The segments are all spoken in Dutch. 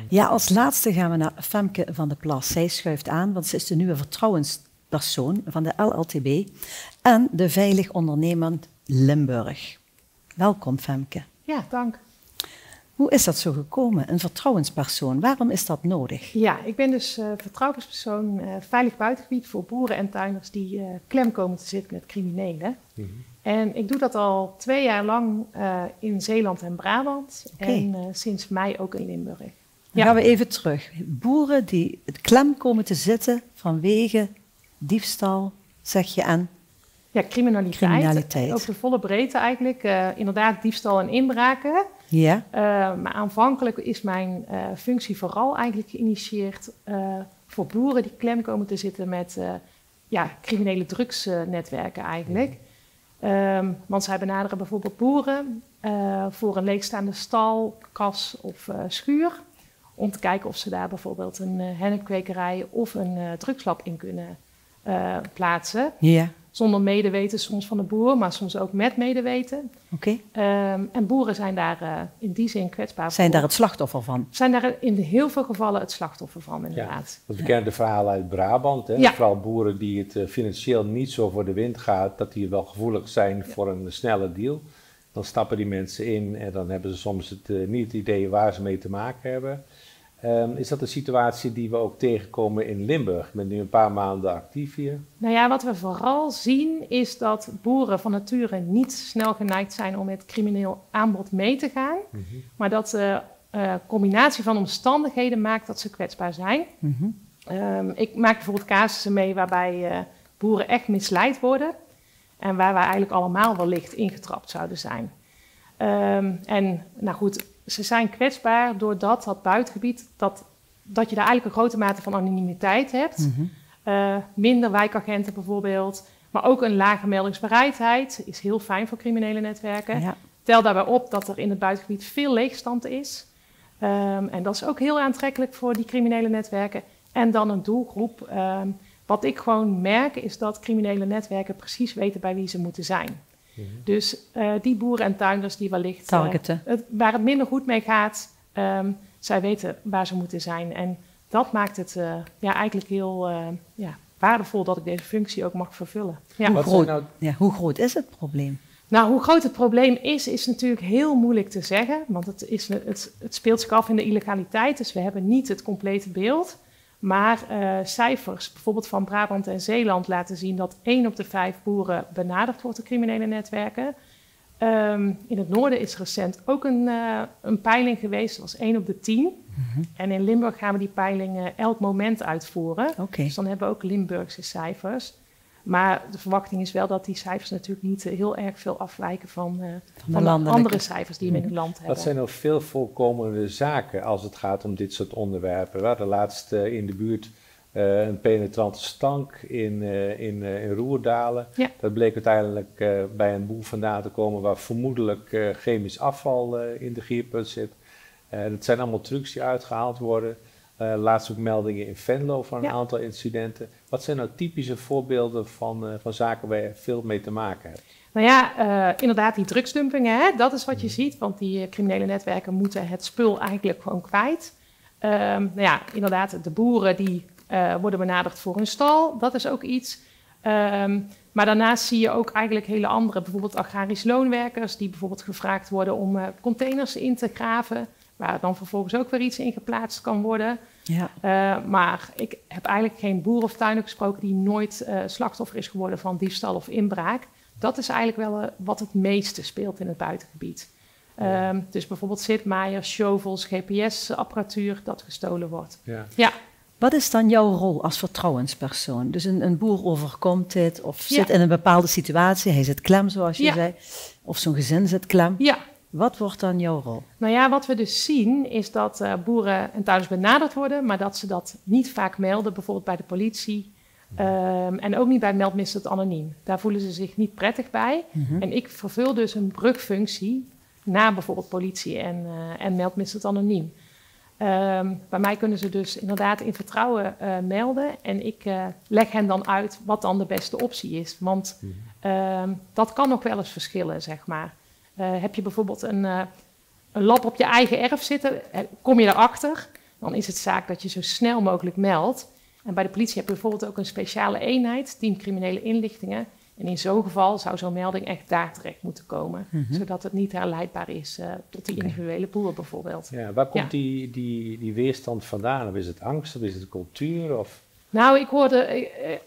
Ja, als laatste gaan we naar Femke van der Plas. Zij schuift aan, want ze is de nieuwe vertrouwenspersoon van de LLTB en de Veilig Ondernemen Limburg. Welkom, Femke. Ja, dank. Hoe is dat zo gekomen, een vertrouwenspersoon? Waarom is dat nodig? Ja, ik ben dus vertrouwenspersoon veilig buitengebied voor boeren en tuinders die klem komen te zitten met criminelen. En ik doe dat al 2 jaar lang in Zeeland en Brabant en sinds mei ook in Limburg. Dan gaan we even terug. Boeren die het klem komen te zitten vanwege diefstal, zeg je, en... Ja, criminaliteit. Over de volle breedte eigenlijk. Inderdaad, diefstal en inbraken. Ja. Maar aanvankelijk is mijn functie vooral eigenlijk geïnitieerd voor boeren die klem komen te zitten met criminele drugsnetwerken eigenlijk. Want zij benaderen bijvoorbeeld boeren voor een leegstaande stal, kas of schuur. Om te kijken of ze daar bijvoorbeeld een hennepkwekerij of een drugslab in kunnen plaatsen. Ja. Zonder medeweten soms van de boer, maar soms ook met medeweten. Oké. En boeren zijn daar in die zin kwetsbaar Zijn daar het slachtoffer van? Zijn daar in heel veel gevallen het slachtoffer van, inderdaad. Ja, we kennen de verhalen uit Brabant. Hè? Ja. Vooral boeren die het financieel niet zo voor de wind gaat, dat die wel gevoelig zijn voor een snelle deal. Dan stappen die mensen in en dan hebben ze soms niet het idee waar ze mee te maken hebben. Is dat een situatie die we ook tegenkomen in Limburg? Ik ben nu een paar maanden actief hier. Nou ja, wat we vooral zien is dat boeren van nature niet snel geneigd zijn om met crimineel aanbod mee te gaan. Maar dat de combinatie van omstandigheden maakt dat ze kwetsbaar zijn. Ik maak bijvoorbeeld casussen mee waarbij boeren echt misleid worden. En waar wij eigenlijk allemaal wellicht ingetrapt zouden zijn. En nou goed, ze zijn kwetsbaar doordat dat buitengebied, dat je daar eigenlijk een grote mate van anonimiteit hebt. Minder wijkagenten bijvoorbeeld, maar ook een lage meldingsbereidheid is heel fijn voor criminele netwerken. Ja. Tel daarbij op dat er in het buitengebied veel leegstand is. En dat is ook heel aantrekkelijk voor die criminele netwerken. En dan een doelgroep. Wat ik gewoon merk is dat criminele netwerken precies weten bij wie ze moeten zijn. Dus die boeren en tuinders die wellicht waar het minder goed mee gaat, zij weten waar ze moeten zijn. En dat maakt het eigenlijk heel waardevol dat ik deze functie ook mag vervullen. Ja. Hoe groot is het probleem? Nou, hoe groot het probleem is natuurlijk heel moeilijk te zeggen. Want het speelt zich af in de illegaliteit, dus we hebben niet het complete beeld. Maar cijfers, bijvoorbeeld van Brabant en Zeeland, laten zien dat 1 op de 5 boeren benaderd wordt door criminele netwerken. In het noorden is recent ook een peiling geweest, dat was 1 op de 10. En in Limburg gaan we die peiling elk moment uitvoeren. Dus dan hebben we ook Limburgse cijfers. Maar de verwachting is wel dat die cijfers natuurlijk niet heel erg veel afwijken van de andere cijfers die we in het land hebben. Wat zijn nou veel voorkomende zaken als het gaat om dit soort onderwerpen? We hadden laatst in de buurt een penetrante stank in Roerdalen. Ja. Dat bleek uiteindelijk bij een boer vandaan te komen waar vermoedelijk chemisch afval in de gierput zit. Dat zijn allemaal trucs die uitgehaald worden. Laatst ook meldingen in Venlo van een aantal incidenten. Wat zijn nou typische voorbeelden van zaken waar je veel mee te maken hebt? Nou ja, inderdaad die drugsdumpingen, hè, dat is wat je ziet. Want die criminele netwerken moeten het spul eigenlijk gewoon kwijt. Inderdaad, de boeren die worden benaderd voor hun stal. Dat is ook iets. Maar daarnaast zie je ook eigenlijk hele andere, bijvoorbeeld agrarisch loonwerkers, die bijvoorbeeld gevraagd worden om containers in te graven, waar dan vervolgens ook weer iets in geplaatst kan worden. Ja. Maar ik heb eigenlijk geen boer of tuinder gesproken die nooit slachtoffer is geworden van diefstal of inbraak. Dat is eigenlijk wel wat het meeste speelt in het buitengebied. Dus bijvoorbeeld zitmaaiers, shovels, GPS-apparatuur dat gestolen wordt. Ja. Wat is dan jouw rol als vertrouwenspersoon? Dus een boer overkomt dit of zit in een bepaalde situatie, hij zit klem zoals je zei, of zo'n gezin zit klem. Ja. Wat wordt dan jouw rol? Nou ja, wat we dus zien is dat boeren en tuinders benaderd worden, maar dat ze dat niet vaak melden, bijvoorbeeld bij de politie. En ook niet bij Meldmisdaad Anoniem. Daar voelen ze zich niet prettig bij. En ik vervul dus een brugfunctie naar bijvoorbeeld politie en Meldmisdaad Anoniem. Bij mij kunnen ze dus inderdaad in vertrouwen melden. En ik leg hen dan uit wat dan de beste optie is. Want dat kan nog wel eens verschillen, zeg maar. Heb je bijvoorbeeld een lab op je eigen erf zitten, kom je erachter. dan is het zaak dat je zo snel mogelijk meldt. En bij de politie heb je bijvoorbeeld ook een speciale eenheid, team criminele inlichtingen. En in zo'n geval zou zo'n melding echt daar terecht moeten komen. Zodat het niet herleidbaar is tot die individuele boer bijvoorbeeld. Ja, waar komt die weerstand vandaan? Of is het angst of is het cultuur? Of? Nou,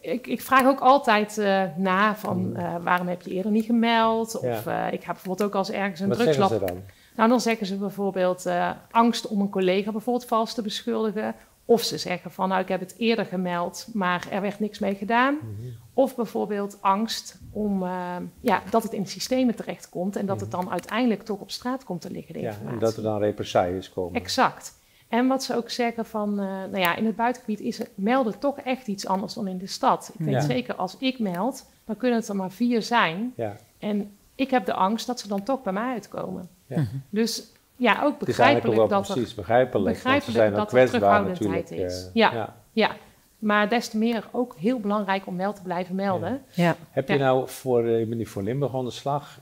ik vraag ook altijd na van waarom heb je eerder niet gemeld? Of ik heb bijvoorbeeld ook als ergens een drugslab. Wat zeggen ze dan? Nou, dan zeggen ze bijvoorbeeld angst om een collega bijvoorbeeld vals te beschuldigen. Of ze zeggen van, nou, ik heb het eerder gemeld, maar er werd niks mee gedaan. Of bijvoorbeeld angst om dat het in de systemen terechtkomt en dat het dan uiteindelijk toch op straat komt te liggen, de informatie. En dat er dan represailles komen. Exact. En wat ze ook zeggen van, in het buitengebied is het melden toch echt iets anders dan in de stad. Ik weet zeker, als ik meld, dan kunnen het er maar 4 zijn. Ja. En ik heb de angst dat ze dan toch bij mij uitkomen. Ja. Dus ja, ook begrijpelijk dat precies begrijpelijk want ze zijn ook kwetsbaar natuurlijk. Is. Ja. Maar des te meer ook heel belangrijk om wel te blijven melden. Ja. Heb je nou je bent nu voor Limburg aan de slag,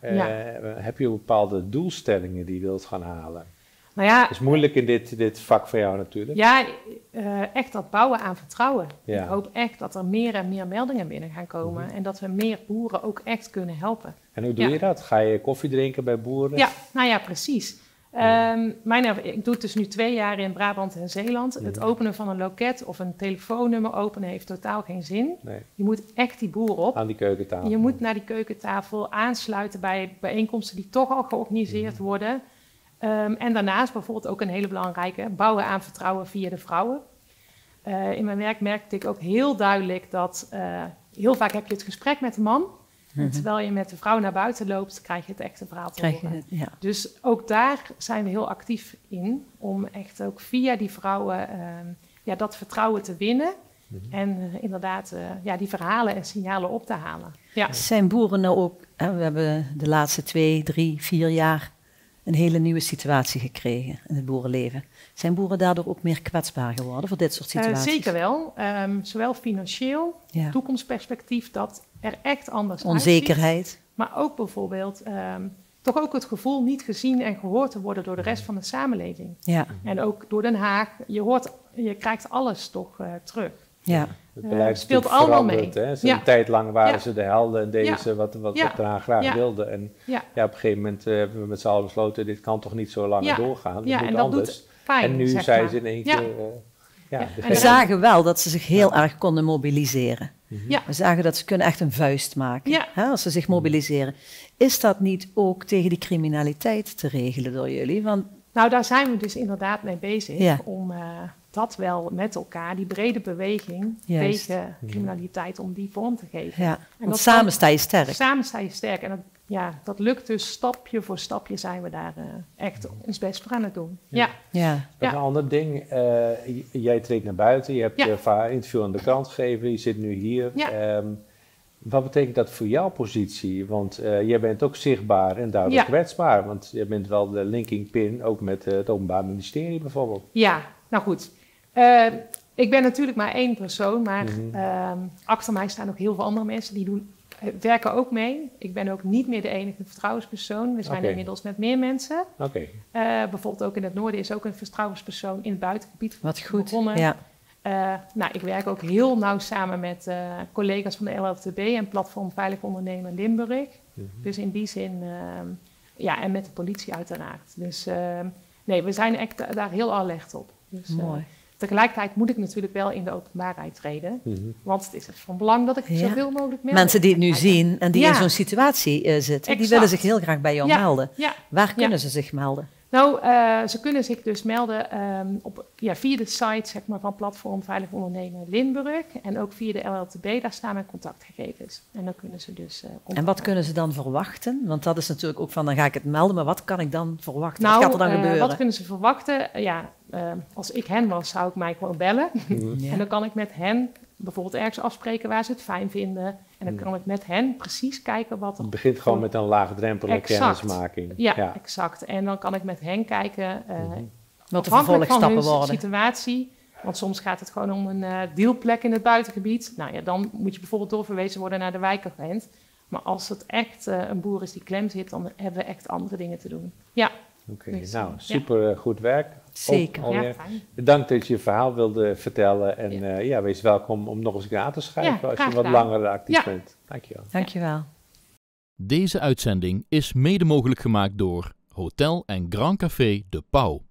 heb je bepaalde doelstellingen die je wilt gaan halen? Nou ja, dat is moeilijk in dit vak van jou natuurlijk. Ja, echt dat bouwen aan vertrouwen. Ja. Ik hoop echt dat er meer en meer meldingen binnen gaan komen. En dat we meer boeren ook echt kunnen helpen. En hoe doe je dat? Ga je koffie drinken bij boeren? Ja, nou ja, precies. Ik doe het dus nu 2 jaar in Brabant en Zeeland. Het openen van een loket of een telefoonnummer openen heeft totaal geen zin. Nee. Je moet echt die boer op. Aan die keukentafel. Je moet naar die keukentafel aansluiten bij bijeenkomsten die toch al georganiseerd worden. En daarnaast bijvoorbeeld ook een hele belangrijke, bouwen aan vertrouwen via de vrouwen. In mijn werk merkte ik ook heel duidelijk dat heel vaak heb je het gesprek met de man. En terwijl je met de vrouw naar buiten loopt, krijg je het echte verhaal te horen. Dus ook daar zijn we heel actief in, om echt ook via die vrouwen dat vertrouwen te winnen. En inderdaad die verhalen en signalen op te halen. Ja. Zijn boeren nou ook, we hebben de laatste 2, 3, 4 jaar een hele nieuwe situatie gekregen in het boerenleven. Zijn boeren daardoor ook meer kwetsbaar geworden voor dit soort situaties? Zeker wel. Zowel financieel, toekomstperspectief, dat er echt anders onzekerheid. Uitziet. Maar ook bijvoorbeeld toch ook het gevoel niet gezien en gehoord te worden door de rest van de samenleving. Ja. En ook door Den Haag. Je krijgt alles toch terug. Ja. Het beleid speelt allemaal mee. Hè? Een tijd lang waren ze de helden en deden ze wat Den Haag graag wilde. En op een gegeven moment hebben we met z'n allen besloten, dit kan toch niet zo langer doorgaan. Ja, en dat anders. Doet pijn. En nu zijn ze in één keer... We zagen wel dat ze zich heel erg konden mobiliseren. We zagen dat ze kunnen echt een vuist maken als ze zich mobiliseren. Is dat niet ook tegen die criminaliteit te regelen door jullie? Want nou, daar zijn we dus inderdaad mee bezig om dat wel met elkaar, die brede beweging tegen criminaliteit, om die vorm te geven. Ja, want samen sta je sterk. Samen sta je sterk. En dat lukt dus stapje voor stapje zijn we daar echt ons best voor aan het doen. Ja. Nog een ander ding. Jij treedt naar buiten, je hebt een interview aan de krant gegeven, je zit nu hier. Ja. Wat betekent dat voor jouw positie? Want jij bent ook zichtbaar en daardoor kwetsbaar. Want je bent wel de linking pin, ook met het Openbaar Ministerie bijvoorbeeld. Ja, nou goed. Ik ben natuurlijk maar 1 persoon, maar achter mij staan ook heel veel andere mensen die werken ook mee. Ik ben ook niet meer de enige vertrouwenspersoon. We zijn inmiddels met meer mensen. Bijvoorbeeld ook in het noorden is ook een vertrouwenspersoon in het buitengebied begonnen. Ja. Ik werk ook heel nauw samen met collega's van de LLTB en Platform Veilig Ondernemen Limburg. Dus in die zin, en met de politie uiteraard. Dus we zijn echt daar heel alert op. Dus, mooi. Tegelijkertijd moet ik natuurlijk wel in de openbaarheid treden. Want het is van belang dat ik zoveel mogelijk meld. Mensen die het nu zien en die in zo'n situatie zitten, die willen zich heel graag bij jou melden. Ja. Waar kunnen ze zich melden? Nou, ze kunnen zich dus melden via de site van Platform Veilig Ondernemen Limburg. En ook via de LLTB, daar staan mijn contactgegevens. En dan kunnen ze dus En wat kunnen ze dan verwachten? Want dat is natuurlijk ook van, dan ga ik het melden, maar wat kan ik dan verwachten? Wat gaat er dan gebeuren? Wat kunnen ze verwachten? Als ik hen was, zou ik mij gewoon bellen. En dan kan ik met hen bijvoorbeeld ergens afspreken waar ze het fijn vinden. En dan kan ik met hen precies kijken wat er... Het begint gewoon met een laagdrempelige kennismaking. Ja, exact. En dan kan ik met hen kijken... wat de vervolgstappen worden. Situatie. Want soms gaat het gewoon om een dealplek in het buitengebied. Nou ja, dan moet je bijvoorbeeld doorverwezen worden naar de wijkagent. Maar als het echt een boer is die klem zit, dan hebben we echt andere dingen te doen. Ja. Oké, nou, super goed werk. Zeker. Ja, fijn. Bedankt dat je je verhaal wilde vertellen. En wees welkom om nog eens een keer aan te schrijven als je wat langer actief bent. Dankjewel. Dankjewel. Deze uitzending is mede mogelijk gemaakt door Hotel en Grand Café De Pauw.